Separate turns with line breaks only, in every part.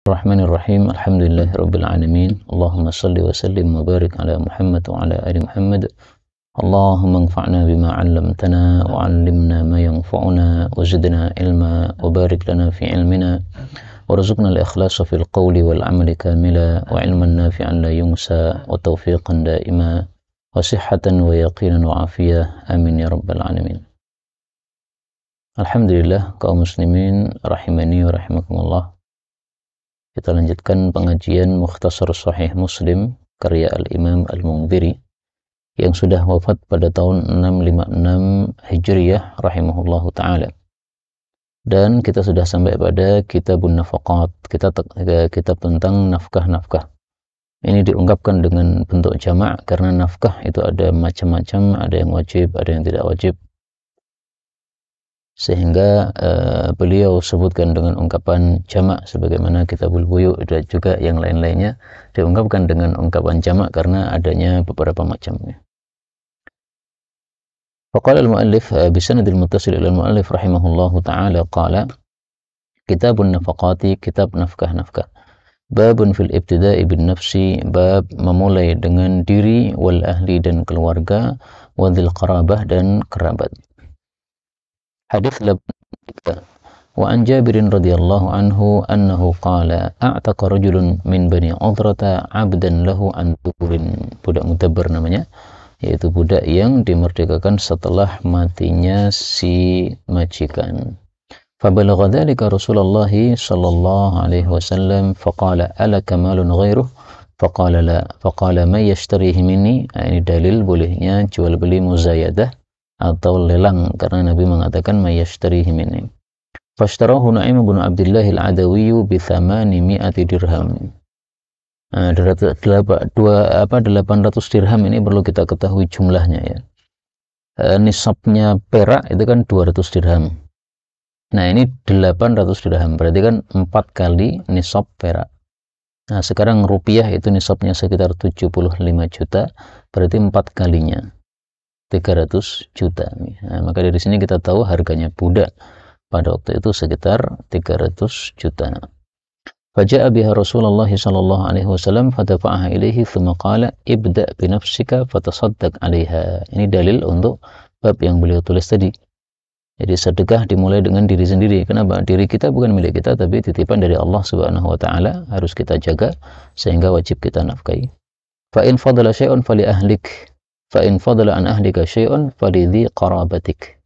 Bismillahirrahmanirrahim. Alhamdulillahirabbil alamin. Allahumma shalli wa sallim wa barik ala Muhammad wa ala ali Muhammad. Allahumma anfa'na bima 'allamtana wa 'allimna ma yanfa'una wa zidna ilma wa barik lana fi ilmina warzuqna al-ikhlasa fil qawli wal 'amali kamila wa 'ilman nafi'an la yunsa wa tawfiqan daima wa sihhatan wa yaqinan wa afiyah. Amin ya rabbal alamin. Alhamdulillah, kaum muslimin rahimani wa rahimakumullah. Kita lanjutkan pengajian Mukhtasar Sahih Muslim karya Al-Imam Al-Mundhiri yang sudah wafat pada tahun 656 Hijriyah rahimahullahu ta'ala. Dan kita sudah sampai pada Kitabun Nafaqat, kitab tentang nafkah-nafkah. Ini diungkapkan dengan bentuk jamak karena nafkah itu ada macam-macam, ada yang wajib, ada yang tidak wajib. Sehingga beliau sebutkan dengan ungkapan jamak sebagaimana Kitabul Buyu dan juga yang lain-lainnya diungkapkan dengan ungkapan jamak karena adanya beberapa macamnya. Faqala al-muallif bisanadil muttasil ila al-muallif rahimahullahu ta'ala qala Kitabun Nafaqati, kitab nafkah-nafkah. Babun fil ibtida'i bin nafsi, bab memulai dengan diri wal ahli dan keluarga, wa dzil qarabah dan kerabat. Hadits 83. Wa an Jabirin radhiyallahu anhu annahu qala a'taqa rajulun min bani Udrata 'abdan lahu an duburin. Budak Mudabbar namanya, yaitu budak yang dimerdekakan setelah matinya si majikan. Fabalagha dzalika Rasulullah sallallahu alaihi wasallam faqala alaka malun ghairuh faqala la faqala may yashtarihi minni. Ini dalil bolehnya jual beli muzayadah atau lelang karena Nabi mengatakan mayyashtarihi minni. Fashtarahu Nu'aim bin Abdullah al-Adawi bi 800 dirham. 800 dirham ini perlu kita ketahui jumlahnya ya. Nisabnya perak itu kan 200 dirham. Nah, ini 800 dirham, berarti kan 4 kali nisab perak. Nah, sekarang rupiah itu nisabnya sekitar 75 juta, berarti 4 kalinya 300 juta. Nah, maka dari sini kita tahu harganya budak pada waktu itu sekitar 300 juta. Faja'a biha Rasulullah sallallahu alaihi wasallam fadafa'aha ilaihi thumma qala ibda' bi nafsika fatasaddaq 'alaiha. Ini dalil untuk bab yang beliau tulis tadi. Jadi sedekah dimulai dengan diri sendiri. Kenapa? Diri kita bukan milik kita tapi titipan dari Allah Subhanahu wa taala, harus kita jaga sehingga wajib kita nafkahi. Fa in fadala syai'un fali ahlik. Fa'in fadala an ahlika syai'un falidhi qarabatik.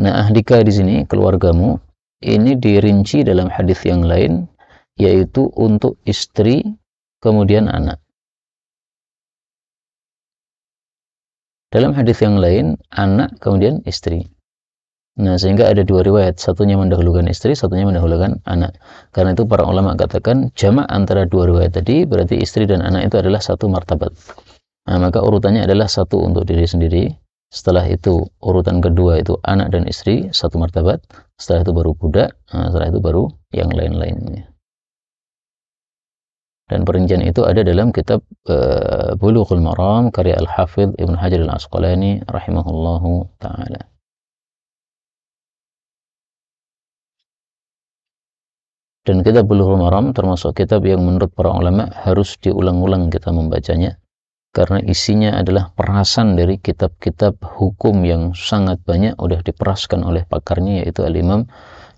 Nah, ahlika di sini keluargamu ini dirinci dalam hadis yang lain, yaitu untuk istri kemudian anak. Dalam hadis yang lain anak kemudian istri. Nah, sehingga ada dua riwayat, satunya mendahulukan istri, satunya mendahulukan anak. Karena itu para ulama katakan jamak antara dua riwayat tadi berarti istri dan anak itu adalah satu martabat. Nah, maka urutannya adalah satu untuk diri sendiri, setelah itu urutan kedua itu anak dan istri, satu martabat, setelah itu baru budak, setelah itu baru yang lain-lainnya. Dan perincian itu ada dalam kitab Bulughul Maram karya Al-Hafidh Ibnu Hajar Al-Asqalani rahimahullahu ta'ala. Dan kitab Bulughul Maram termasuk kitab yang menurut para ulama harus diulang-ulang kita membacanya, karena isinya adalah perasan dari kitab-kitab hukum yang sangat banyak sudah diperaskan oleh pakarnya, yaitu Al-Imam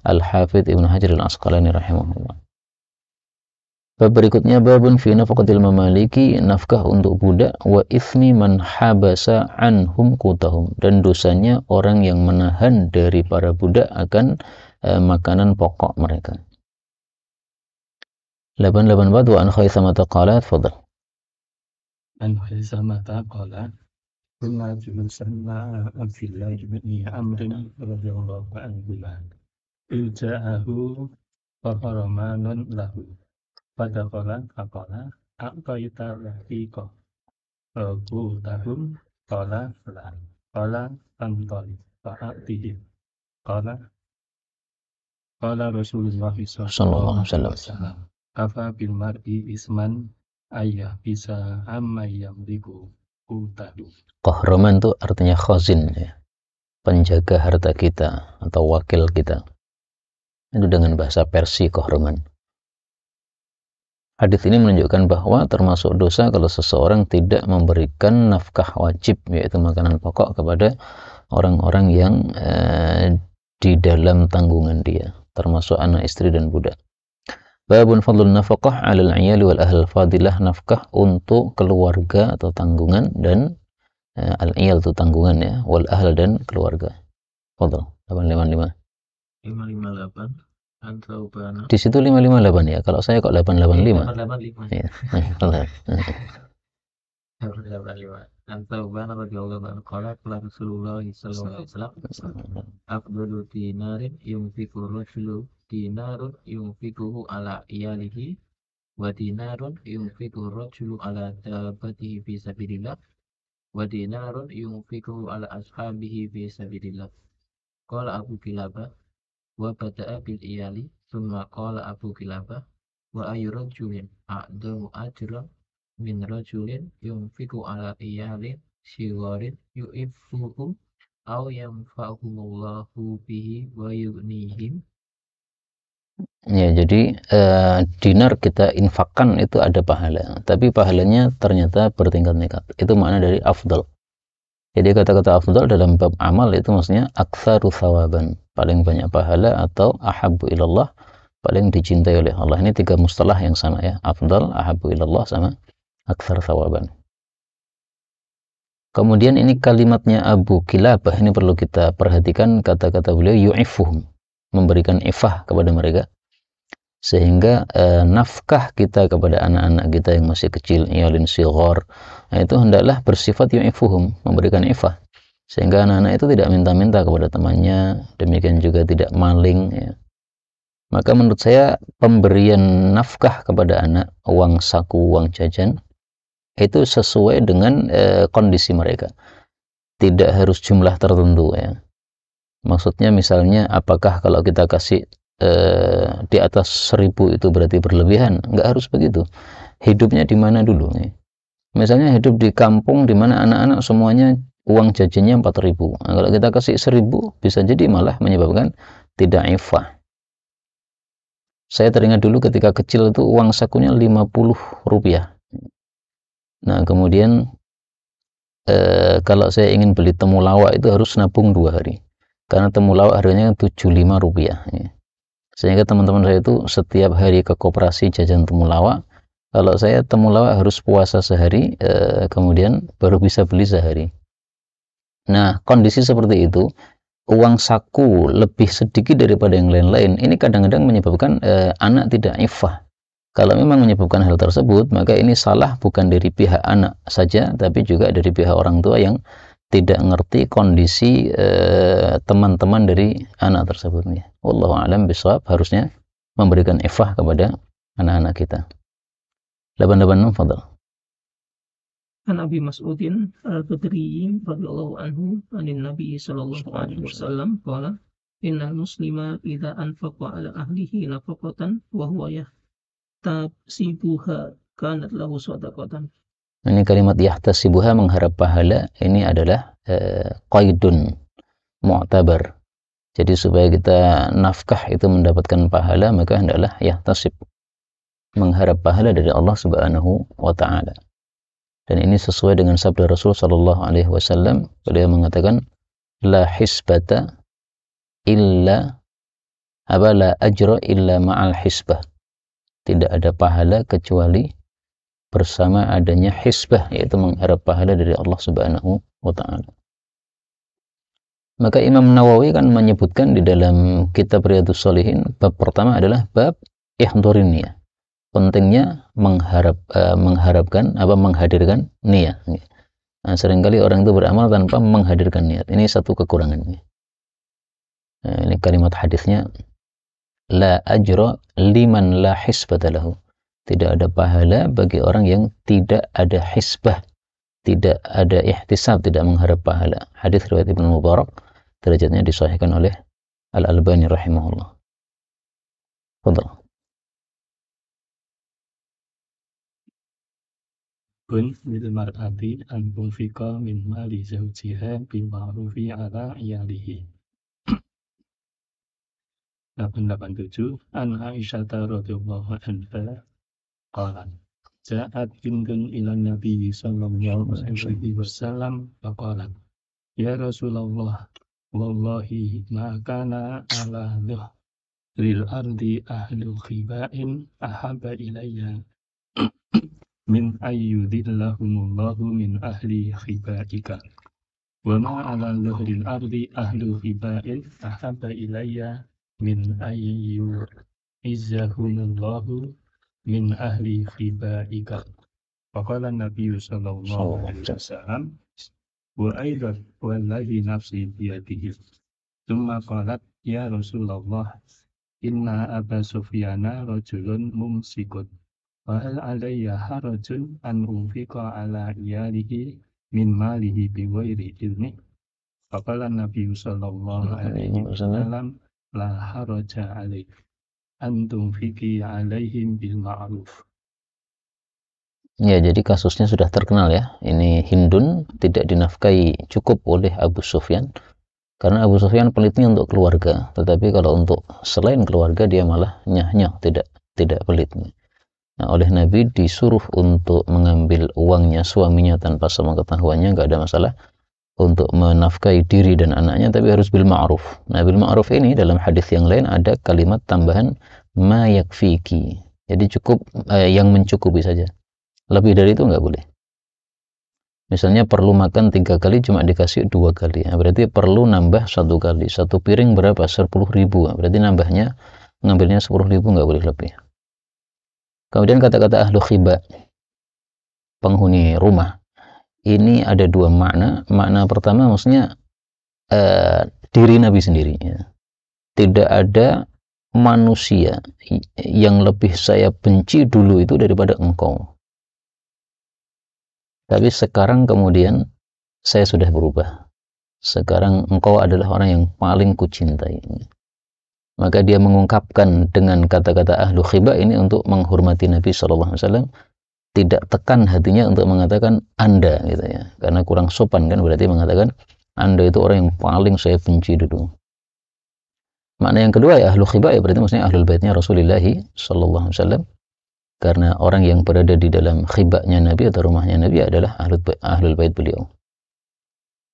Al-Hafidh Ibnu Hajar Al-Asqalani rahimahullah. Bab berikutnya babun fi nafaqatil mamaliki, nafkah untuk budak, wa ithmi man habasa anhum qutahum, dan dosanya orang yang menahan dari para budak akan makanan pokok mereka. 884 wa an Khaisamah qala tafadhal.
عن خيثمة قال كنا جلوسا مع عبد الله بن عمرو رضي الله عنهما إذ جاءه فغرمان له فدخل فقال أعطيت رقيقا قوتهم قال لا قال انطلق فأعطه قال رسول الله صلى الله عليه وسلم كفى بالمرء إثما ayah bisa amma yamliku utadu.
Qahraman itu artinya khazin ya, penjaga harta kita atau wakil kita. Itu dengan bahasa Persia qahraman. Hadis ini menunjukkan bahwa termasuk dosa kalau seseorang tidak memberikan nafkah wajib, yaitu makanan pokok, kepada orang-orang yang di dalam tanggungan dia, termasuk anak, istri, dan budak. Babun fadlun nafaqah 'alal 'iyali wal ahl. Fadilah nafkah untuk keluarga atau tanggungan, dan al-iyal itu tanggungan ya, wal ahl dan keluarga. Fadl 855.
558 an Thawbana.
Di situ 558 ya. Kalau saya kok 885.
885.
Ya.
An Thawbana radhiyallahu anhu qala Rasulullah sallallahu alaihi wasallam afdalu dinarin yunfiqu rajulu dinarun yunfiquhu ala iyalihi wa dinarun yunfiqu rajulu ala dabbatihi fi sabilillah wa dinarun yunfiquhu ala ashabihi fi sabilillah. Qala Abu Kilabah wa bada'a bil iyali thumma qala Abu Kilabah wa ayu rajulin a'damu ajran min rajulin yunfiqu ala iyalin sigharin yu'iffuhum aw yanfa'uhumullahu bihi wa yughnihim.
Ya, jadi dinar kita infakkan itu ada pahala, tapi pahalanya ternyata bertingkat-tingkat. Itu makna dari afdal. Jadi kata-kata afdal dalam bab amal itu maksudnya aktsaru thawaban, paling banyak pahala, atau ahabbu ilallah, paling dicintai oleh Allah. Ini tiga mustalah yang sama ya, afdal, ahabbu ilallah, sama aktsar thawaban. Kemudian ini kalimatnya Abu Kilabah, ini perlu kita perhatikan kata-kata beliau, yu'ifuhum, memberikan ifah kepada mereka, sehingga nafkah kita kepada anak-anak kita yang masih kecil, iyalin sighar, itu hendaklah bersifat yu'ifuhum, memberikan ifah, sehingga anak-anak itu tidak minta-minta kepada temannya, demikian juga tidak maling ya. Maka menurut saya pemberian nafkah kepada anak, uang saku, uang jajan, itu sesuai dengan kondisi mereka, tidak harus jumlah tertentu ya. Maksudnya misalnya apakah kalau kita kasih di atas 1000 itu berarti berlebihan? Nggak harus begitu. Hidupnya di mana dulu nih? Misalnya hidup di kampung di mana anak-anak semuanya uang jajannya 4000. Nah, kalau kita kasih 1000 bisa jadi malah menyebabkan tidak ifah. Saya teringat dulu ketika kecil itu uang sakunya 50 rupiah. Nah kemudian kalau saya ingin beli temulawak itu harus nabung 2 hari. Karena temulawak harganya 75 rupiah ya. Sehingga teman-teman saya itu setiap hari ke koperasi jajan temulawak. Kalau saya temulawak harus puasa sehari, kemudian baru bisa beli sehari. Nah kondisi seperti itu, uang saku lebih sedikit daripada yang lain-lain, ini kadang-kadang menyebabkan anak tidak ifah. Kalau memang menyebabkan hal tersebut, maka ini salah bukan dari pihak anak saja, tapi juga dari pihak orang tua yang tidak ngerti kondisi teman-teman dari anak tersebut. Wallahu a'lam bishawab, harusnya memberikan ifah kepada anak-anak kita. 886, fadhal.
An Abi Mas'udin al-Badri radhiyallahu anhu anin Nabi sallallahu alaihi wasallam qala innal muslima idza anfaqa ala ahlihi nafaqatan wa huwa yahtasibuha kanat lahu shadaqatan.
Ini kalimat yahtasibuha, mengharap pahala, ini adalah qaidun mu'tabar. Jadi supaya kita nafkah itu mendapatkan pahala, maka hendaklah yahtasib, mengharap pahala dari Allah Subhanahu wa taala. Dan ini sesuai dengan sabda Rasul sallallahu alaihi wasallam. Beliau mengatakan la hisbata illa la ajra illa ma'al hisbah. Tidak ada pahala kecuali bersama adanya hisbah, yaitu mengharap pahala dari Allah Subhanahu wa taala. Maka Imam Nawawi kan menyebutkan di dalam kitab Riyadhus Shalihin, bab pertama adalah bab ihdhurin niyah. Pentingnya menghadirkan niat. Nah, seringkali orang itu beramal tanpa menghadirkan niat. Ini satu kekurangannya. Nah, ini kalimat hadisnya, la ajra liman la hisbata lahu. Tidak ada pahala bagi orang yang tidak ada hisbah, tidak ada ihtisab, tidak mengharap pahala. Hadis riwayat Ibnu Mubarak, derajatnya disahihkan oleh Al-Albani rahimahullah. Fadhal.
Kun bil mar'ati an tunfiqa min mali zawjiha bil ma'rufi ala iyalihi. 887 an Aisyah radhiyallahu anha
قال جاءت بنت إلى النبي صلى الله عليه وسلم فقالت يا رسول الله والله ما كان على ظهر الأرض أهل خباء أحب إلي من أن يذلهم الله من أهل خبائك وما على ظهر الأرض أهل خباء أحب إلي من أن يعزهم الله من أهل خبائك. فقال النبي صلى الله عليه وسلم وأيضا والذي نفسي بيده. ثم قالت يا رسول الله إن أبا سفيان رجل ممسك وهل علي حرج أن أنفق على عياله من ماله بغير إذنه. فقال النبي صلى الله عليه وسلم لا حرج عليك أن تنفقي عليهم بالمعروف.
Ya, jadi kasusnya sudah terkenal ya. Ini Hindun tidak dinafkahi cukup oleh Abu Sufyan karena Abu Sufyan pelitnya untuk keluarga, tetapi kalau untuk selain keluarga dia malah nyah-nyah, tidak pelitnya. Nah, oleh Nabi disuruh untuk mengambil uangnya suaminya tanpa sepengetahuannya, nggak ada masalah, untuk menafkahi diri dan anaknya, tapi harus bil ma'ruf. Nah, bil ma'ruf ini dalam hadis yang lain ada kalimat tambahan ma yakfiki. Jadi cukup yang mencukupi saja. Lebih dari itu nggak boleh. Misalnya perlu makan 3 kali cuma dikasih 2 kali. Nah, berarti perlu nambah 1 kali. 1 piring berapa? 10.000. Berarti nambahnya ngambilnya 10.000, nggak boleh lebih. Kemudian kata-kata ahlu khiba, penghuni rumah. Ini ada 2 makna. Makna pertama maksudnya diri Nabi sendiri. Ya. Tidak ada manusia yang lebih saya benci dulu itu daripada engkau. Tapi sekarang kemudian saya sudah berubah. Sekarang engkau adalah orang yang paling kucintai. Maka dia mengungkapkan dengan kata-kata ahlu khiba ini untuk menghormati Nabi SAW. Tidak tekan hatinya untuk mengatakan Anda gitu ya. Karena kurang sopan kan, berarti mengatakan Anda itu orang yang paling saya benci dulu. Makna yang kedua ya ahlu khiba ya berarti maksudnya ahlul baitnya Rasulullah SAW. Karena orang yang berada di dalam khibanya Nabi atau rumahnya Nabi adalah ahlul bait beliau.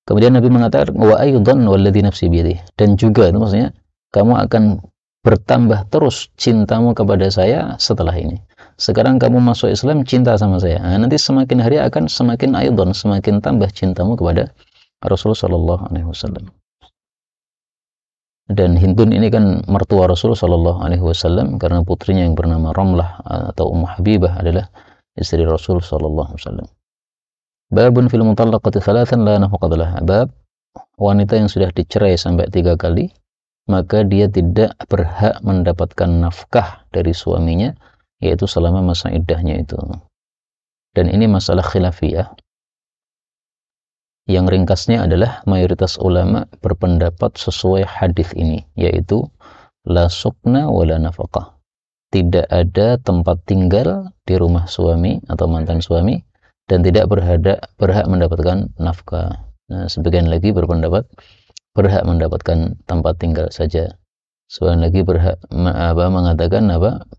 Kemudian Nabi mengatakan wa aidan walladzi nafsi biyadihi, dan juga itu maksudnya kamu akan bertambah terus cintamu kepada saya setelah ini. Sekarang kamu masuk Islam cinta sama saya. Nah, nanti semakin hari akan semakin aidan, semakin tambah cintamu kepada Rasulullah sallallahu alaihi wasallam. Dan Hindun ini kan mertua Rasul sallallahu alaihi wasallam karena putrinya yang bernama Ramlah atau Ummu Habibah adalah istri Rasul sallallahu alaihi wasallam. Babun fil mutallaqati thalathan la nafaqata laha. Bab wanita yang sudah dicerai sampai 3 kali, maka dia tidak berhak mendapatkan nafkah dari suaminya, yaitu selama masa iddahnya itu. Dan ini masalah khilafiyah. Yang ringkasnya adalah mayoritas ulama berpendapat sesuai hadis ini, yaitu la sukna wala nafaqah. Tidak ada tempat tinggal di rumah suami atau mantan suami dan tidak berhak mendapatkan nafkah. Nah, sebagian lagi berpendapat berhak mendapatkan tempat tinggal saja. Sebagian lagi mengatakan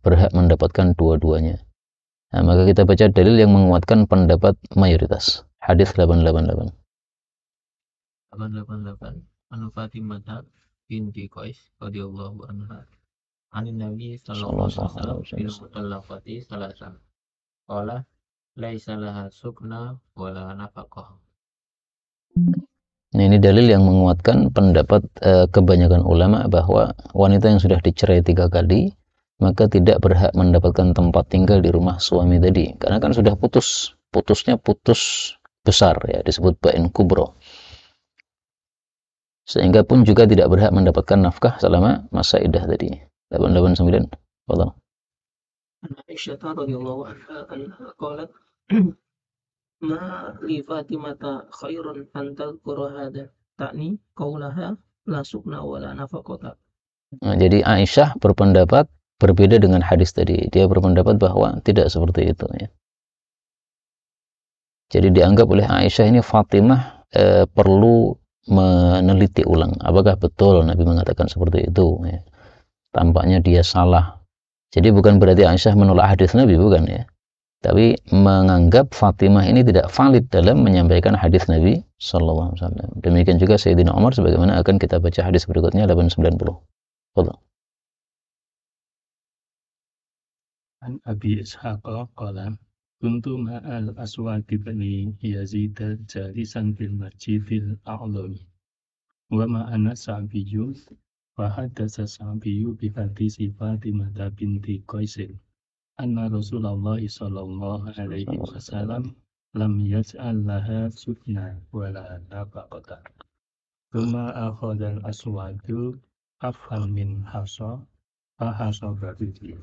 berhak mendapatkan dua-duanya. Nah, maka kita baca dalil yang menguatkan pendapat mayoritas. Hadis 888.
888 Anu Fatimah binti Qais radhiyallahu anha anin Nabi sallallahu alaihi wasallam fil mutallaqati salasan qala laisa laha sukna wala nafaqah.
Nah, ini dalil yang menguatkan pendapat kebanyakan ulama bahwa wanita yang sudah dicerai 3 kali maka tidak berhak mendapatkan tempat tinggal di rumah suami tadi, karena kan sudah putusnya putus besar ya, disebut ba'in kubro. Sehingga pun juga tidak berhak mendapatkan nafkah selama masa iddah tadi. 889. Wallah.
Aisyah radhiyallahu anha qalat ma li Fatimah khairun an tadhkura hadha ta'ni qaulaha la sukna wala nafaqata.
Nah, jadi Aisyah berpendapat berbeda dengan hadis tadi. Dia berpendapat bahwa tidak seperti itu ya. Jadi dianggap oleh Aisyah ini Fatimah perlu meneliti ulang apakah betul Nabi mengatakan seperti itu ya. Tampaknya dia salah Jadi bukan berarti Aisyah menolak hadis Nabi, bukan ya. Tapi menganggap Fatimah ini tidak valid dalam menyampaikan hadis Nabi sallallahu alaihi wasallam. Demikian juga Sayyidina Umar, sebagaimana akan kita baca hadis berikutnya 890. Betul.
An Abi Ishaq qala kuntu ma'al Aswad bin Yazid jalisan fil masjidil a'lami wa ma'ana Sa'biyyu wa hadatsa Sa'biyyu bi hadisi Fatimah binti Qaisin anna Rasulullah sallallahu alaihi wasallam lam yaj'al laha sukna wa la nafaqata. Thumma akhadha al-aswadu afhan min hasa fa hasaba bihi.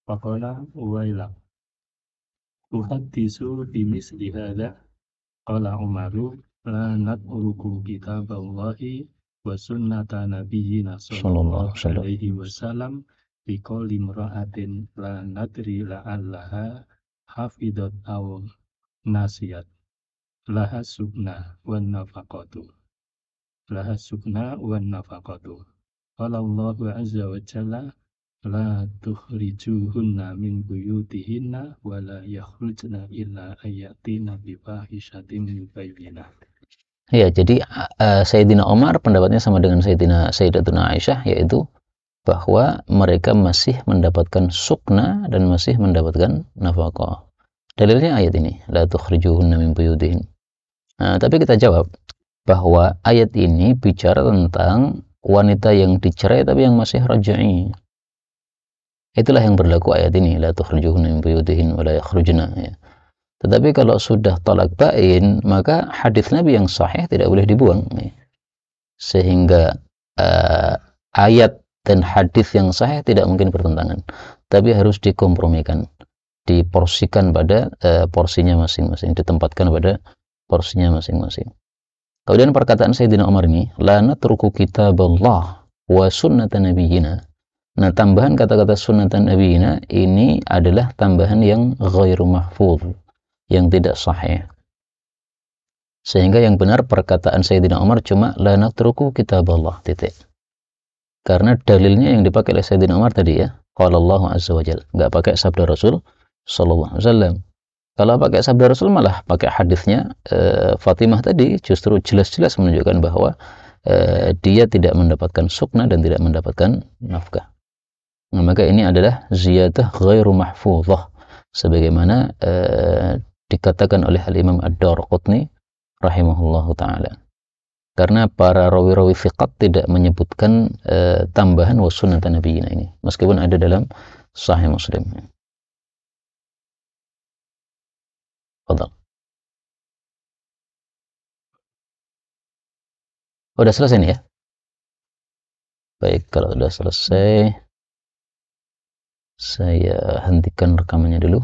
Faqala uwaila uhaddisu bimisli hadha qala Umaru la natruku kitaballahi wa sunnata nabiyyina sallallahu alaihi wasallam biqauli imra'atin la nadri la'allaha hafidat aw nasiyat laha sukna wan nafaqatu qala Allahu azza wa jalla la tukhrijuhunna min buyutihinna wa la yakhrujna illa ayatina bi fahishatin mubayyinah.
Ya, jadi Sayyidina Umar pendapatnya sama dengan Sayyidatuna Aisyah, yaitu bahwa mereka masih mendapatkan sukna dan masih mendapatkan nafkah. Dalilnya ayat ini, la tukhrijuhunna min buyutihin. Tapi kita jawab bahwa ayat ini bicara tentang wanita yang dicerai tapi yang masih raj'i. Itulah yang berlaku ayat ini, la tukhrijuhunna min buyutihin wa la yakhrujna, ya. Tetapi kalau sudah talak bain, maka hadis Nabi yang sahih tidak boleh dibuang, ya. Sehingga ayat dan hadis yang sahih tidak mungkin bertentangan, tapi harus dikompromikan, diporsikan pada porsinya masing-masing, ditempatkan pada porsinya masing-masing. Kemudian perkataan Sayyidina Umar ini, la natruku kitaballah wa sunnata nabiyyina. Nah, tambahan kata-kata sunnatan nabiyina ini adalah tambahan yang ghairu mahfuz, yang tidak sahih. Sehingga yang benar perkataan Sayyidina Umar cuma la natruku kitaballah, titik. Karena dalilnya yang dipakai oleh Sayyidina Umar tadi, ya, qala Allah azza wajalla, enggak pakai sabda Rasul sallallahu alaihi wasallam. Kalau pakai sabda Rasul malah pakai hadisnya Fatimah tadi, justru jelas-jelas menunjukkan bahwa dia tidak mendapatkan sukna dan tidak mendapatkan nafkah. Nah, maka ini adalah ziyadah ghairu mahfuzah, sebagaimana dikatakan oleh Al-Imam Ad-Darqutni rahimahullahu ta'ala. Karena para rawi-rawi thiqat tidak menyebutkan tambahan wa sunnata nabiyina ini, meskipun ada dalam Sahih Muslim. Fadal. Udah selesai nih, ya? Baik, kalau sudah selesai saya hentikan rekamannya dulu.